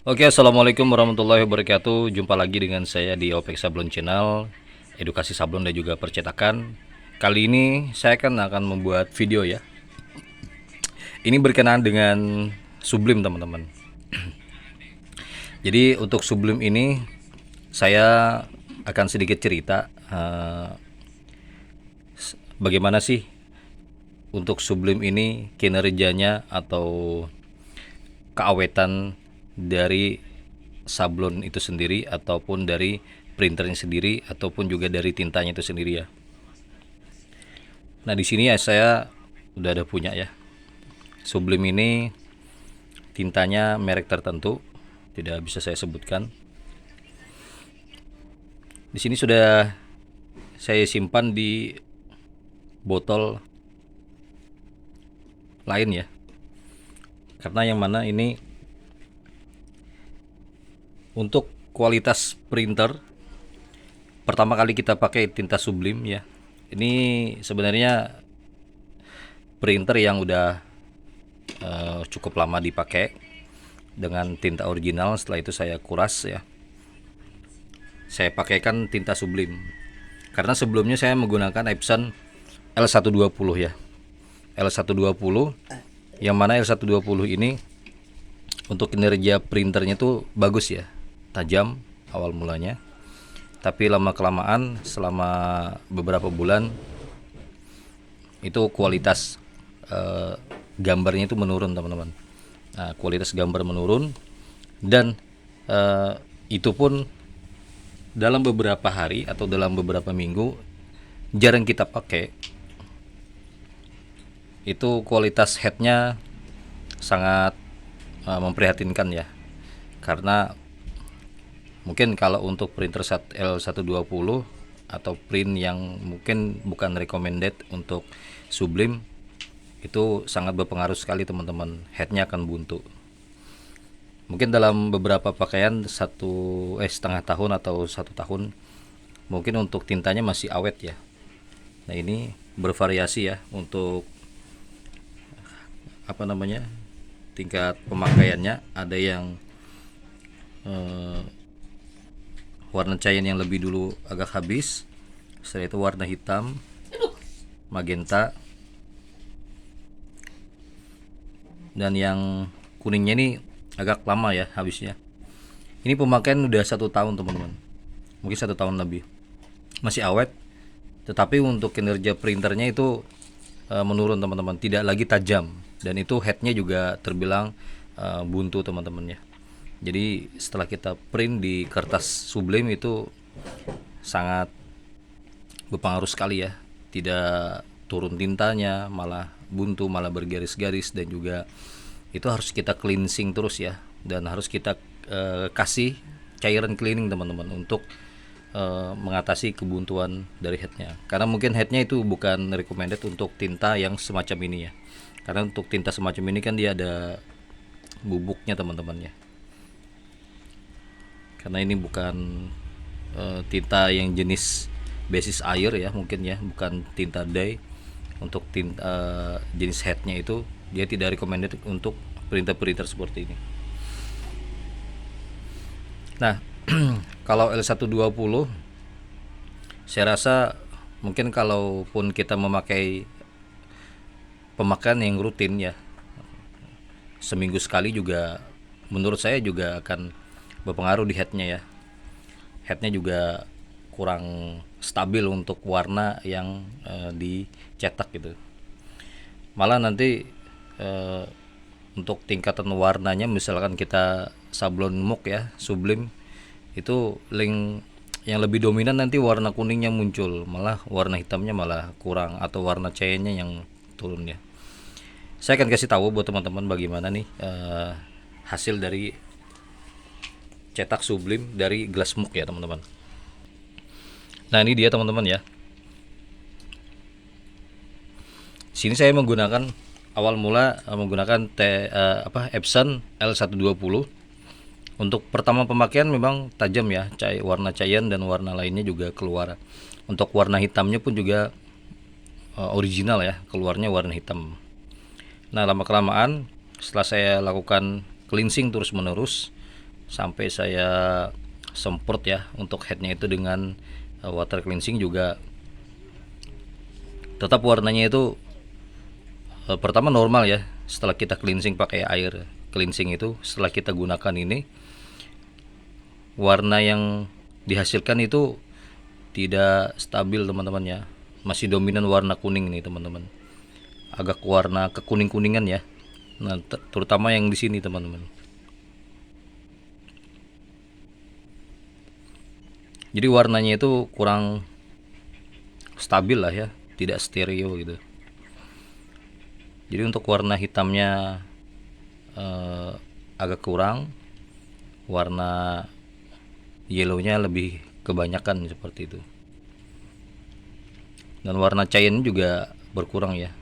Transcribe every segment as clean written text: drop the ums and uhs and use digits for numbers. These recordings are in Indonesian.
Oke, assalamualaikum warahmatullahi wabarakatuh. Jumpa lagi dengan saya di OPEX Sablon Channel, edukasi sablon dan juga percetakan. Kali ini saya akan membuat video ya. Ini berkenaan dengan Sublim, teman-teman. Jadi untuk Sublim ini saya akan sedikit cerita bagaimana sih untuk Sublim ini kinerjanya atau keawetan dari sablon itu sendiri ataupun dari printernya sendiri ataupun juga dari tintanya itu sendiri ya. Nah, di sini ya saya udah ada punya ya. Sublim ini tintanya merek tertentu, tidak bisa saya sebutkan. Di sini sudah saya simpan di botol lain ya. Karena yang mana ini untuk kualitas printer pertama kali kita pakai tinta Sublim ya. Ini sebenarnya printer yang udah cukup lama dipakai dengan tinta original. Setelah itu saya kuras ya. Saya pakaikan tinta Sublim. Karena sebelumnya saya menggunakan Epson L120 ya. L120 yang mana L120 ini untuk kinerja printernya tuh bagus ya. Tajam awal mulanya. Tapi lama kelamaan selama beberapa bulan itu kualitas gambarnya itu menurun, teman-teman. Nah, kualitas gambar menurun dan itu pun dalam beberapa hari atau dalam beberapa minggu jarang kita pakai. Itu kualitas headnya sangat memprihatinkan ya. Karena mungkin kalau untuk printer L120 atau print yang mungkin bukan recommended untuk Sublim, itu sangat berpengaruh sekali, teman-teman. Headnya akan buntu. Mungkin dalam beberapa pakaian setengah tahun atau 1 tahun, mungkin untuk tintanya masih awet ya. Nah, ini bervariasi ya untuk tingkat pemakaiannya. Ada yang warna cyan yang lebih dulu agak habis, setelah itu warna hitam, magenta, dan yang kuningnya ini agak lama ya habisnya. Ini pemakaian udah 1 tahun, teman-teman, mungkin 1 tahun lebih, masih awet. Tetapi untuk kinerja printernya itu menurun, teman-teman, tidak lagi tajam, dan itu headnya juga terbilang buntu, teman-teman ya. Jadi setelah kita print di kertas Sublim itu sangat berpengaruh sekali ya. Tidak turun tintanya, malah buntu, malah bergaris-garis, dan juga itu harus kita cleansing terus ya. Dan harus kita kasih cairan cleaning, teman-teman, untuk mengatasi kebuntuan dari headnya. Karena mungkin headnya itu bukan recommended untuk tinta yang semacam ini ya. Karena untuk tinta semacam ini kan dia ada bubuknya, teman-teman ya. Karena ini bukan tinta yang jenis basis air ya, mungkin ya, bukan tinta dye. Untuk tinta jenis headnya itu dia tidak recommended untuk printer-printer seperti ini. Nah, kalau L120 saya rasa mungkin kalaupun kita memakai pemakaian yang rutin ya, seminggu sekali juga, menurut saya juga akan berpengaruh di headnya ya. Headnya juga kurang stabil untuk warna yang dicetak gitu. Malah nanti untuk tingkatan warnanya, misalkan kita sablon MOOC ya, Sublim, itu link yang lebih dominan nanti warna kuningnya muncul, malah warna hitamnya malah kurang, atau warna cyannya yang turun ya. Saya akan kasih tahu buat teman-teman bagaimana nih hasil dari cetak Sublim dari gelas MOOC ya, teman-teman. Nah, ini dia, teman-teman ya. Sini saya menggunakan awal mula menggunakan Epson L120. Untuk pertama pemakaian memang tajam ya, warna cyan dan warna lainnya juga keluar. Untuk warna hitamnya pun juga original ya, keluarnya warna hitam. Nah, lama kelamaan setelah saya lakukan cleansing terus menerus, sampai saya semprot ya untuk headnya itu dengan water cleansing juga tetap warnanya itu pertama normal ya. Setelah kita cleansing pakai air cleansing itu, setelah kita gunakan ini, warna yang dihasilkan itu tidak stabil teman-teman ya, masih dominan warna kuning nih teman-teman, agak warna kekuning-kuningan ya. Nah terutama yang di sini teman-teman. Jadi warnanya itu kurang stabil lah ya, tidak stereo gitu. Jadi untuk warna hitamnya agak kurang, warna yellownya lebih kebanyakan seperti itu, dan warna cyan juga berkurang ya.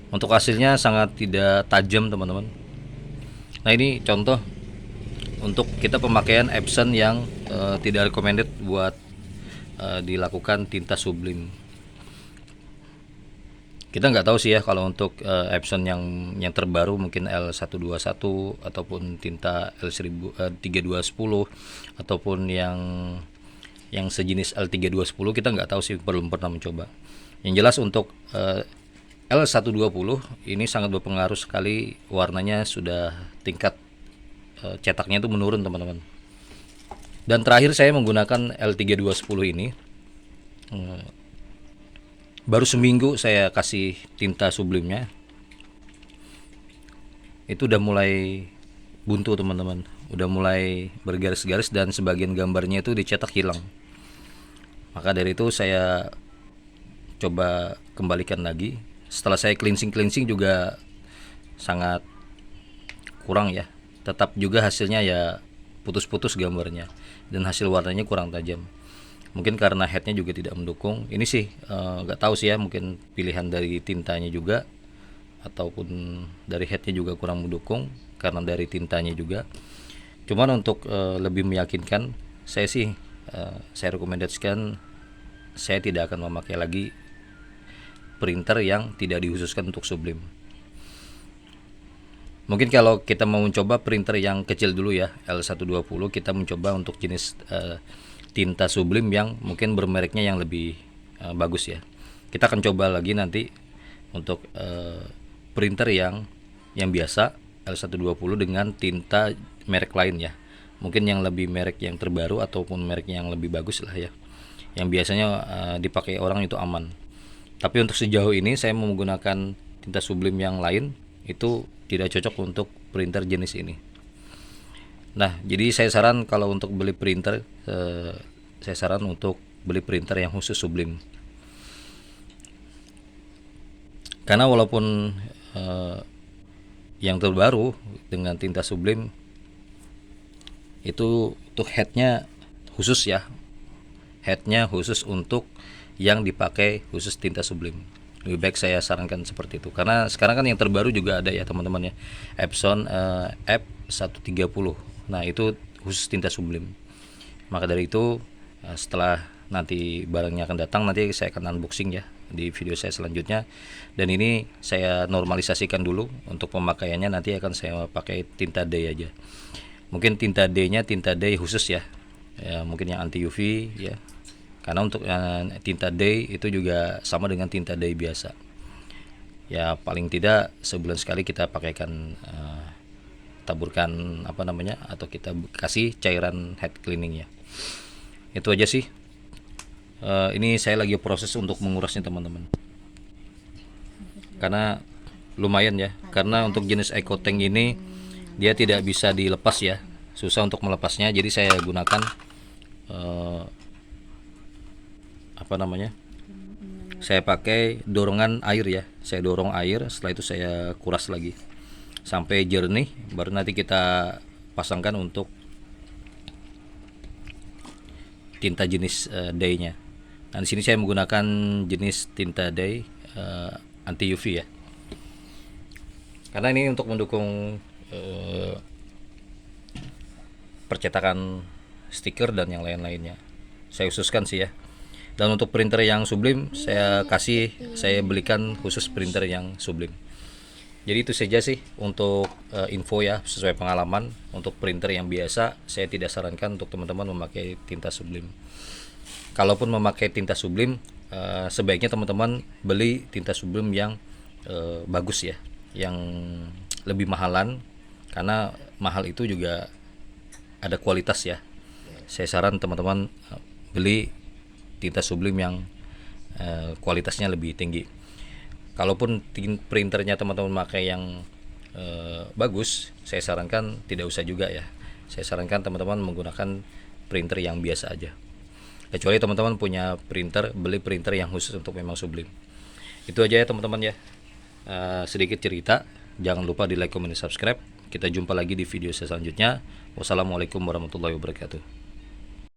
Untuk hasilnya sangat tidak tajam teman-teman. Nah ini contoh untuk kita pemakaian Epson yang tidak recommended buat dilakukan tinta sublim. Kita nggak tahu sih ya kalau untuk Epson yang terbaru mungkin L121 ataupun tinta L3210 ataupun yang sejenis L3210, kita nggak tahu sih, belum pernah mencoba. Yang jelas untuk L120 ini sangat berpengaruh sekali, warnanya sudah tingkat cetaknya itu menurun teman-teman. Dan terakhir saya menggunakan L3210 ini baru seminggu saya kasih tinta sublimnya, itu udah mulai buntu teman-teman, udah mulai bergaris-garis dan sebagian gambarnya itu dicetak hilang. Maka dari itu saya coba kembalikan lagi. Setelah saya cleansing juga sangat kurang ya, tetap juga hasilnya ya putus-putus gambarnya dan hasil warnanya kurang tajam. Mungkin karena headnya juga tidak mendukung. Ini sih nggak tahu sih ya, mungkin pilihan dari tintanya juga ataupun dari headnya juga kurang mendukung karena dari tintanya juga. Cuman untuk lebih meyakinkan, saya rekomendasikan saya tidak akan memakai lagi printer yang tidak dikhususkan untuk sublim. Mungkin kalau kita mau mencoba printer yang kecil dulu ya, L120, kita mencoba untuk jenis tinta sublim yang mungkin bermereknya yang lebih bagus ya. Kita akan coba lagi nanti untuk printer yang biasa L120 dengan tinta merek lain ya. Mungkin yang lebih merek yang terbaru ataupun merek yang lebih bagus lah ya, yang biasanya dipakai orang itu aman. Tapi untuk sejauh ini saya menggunakan tinta sublim yang lain, itu tidak cocok untuk printer jenis ini. Nah, jadi saya saran kalau untuk beli printer, saya saran untuk beli printer yang khusus sublim. Karena walaupun yang terbaru dengan tinta sublim itu untuk headnya khusus ya, headnya khusus untuk yang dipakai khusus tinta sublim. Lebih baik saya sarankan seperti itu, karena sekarang kan yang terbaru juga ada ya teman-teman ya, Epson F130. Nah itu khusus tinta sublim. Maka dari itu setelah nanti barangnya akan datang, nanti saya akan unboxing ya di video saya selanjutnya. Dan ini saya normalisasikan dulu untuk pemakaiannya, nanti akan saya pakai tinta day aja. Mungkin tinta day-nya tinta day khusus ya, mungkin yang anti UV ya. Karena untuk tinta day itu juga sama dengan tinta day biasa. Ya paling tidak sebulan sekali kita pakaikan, taburkan atau kita kasih cairan head cleaning ya. Itu aja sih. Ini saya lagi proses untuk mengurasnya teman-teman. Karena lumayan ya. Karena untuk jenis EcoTank ini dia tidak bisa dilepas ya. Susah untuk melepasnya. Jadi saya gunakan saya pakai dorongan air ya. Saya dorong air, setelah itu saya kuras lagi sampai jernih, baru nanti kita pasangkan untuk tinta jenis day-nya. Nah, di sini saya menggunakan jenis tinta day anti UV ya. Karena ini untuk mendukung percetakan stiker dan yang lain-lainnya. Saya khususkan sih ya. Dan untuk printer yang sublim saya belikan khusus printer yang sublim. Jadi itu saja sih untuk info ya, sesuai pengalaman. Untuk printer yang biasa saya tidak sarankan untuk teman-teman memakai tinta Sublime. Kalaupun memakai tinta Sublime, sebaiknya teman-teman beli tinta Sublime yang bagus ya, yang lebih mahalan, karena mahal itu juga ada kualitas ya. Saya saran teman-teman beli tinta Sublime yang kualitasnya lebih tinggi. Kalaupun printernya teman-teman pakai yang bagus, saya sarankan tidak usah juga ya. Saya sarankan teman-teman menggunakan printer yang biasa aja. Kecuali teman-teman punya printer, beli printer yang khusus untuk memang Sublime. Itu aja ya teman-teman ya. Sedikit cerita. Jangan lupa di like, comment, dan subscribe. Kita jumpa lagi di video selanjutnya. Wassalamualaikum warahmatullahi wabarakatuh.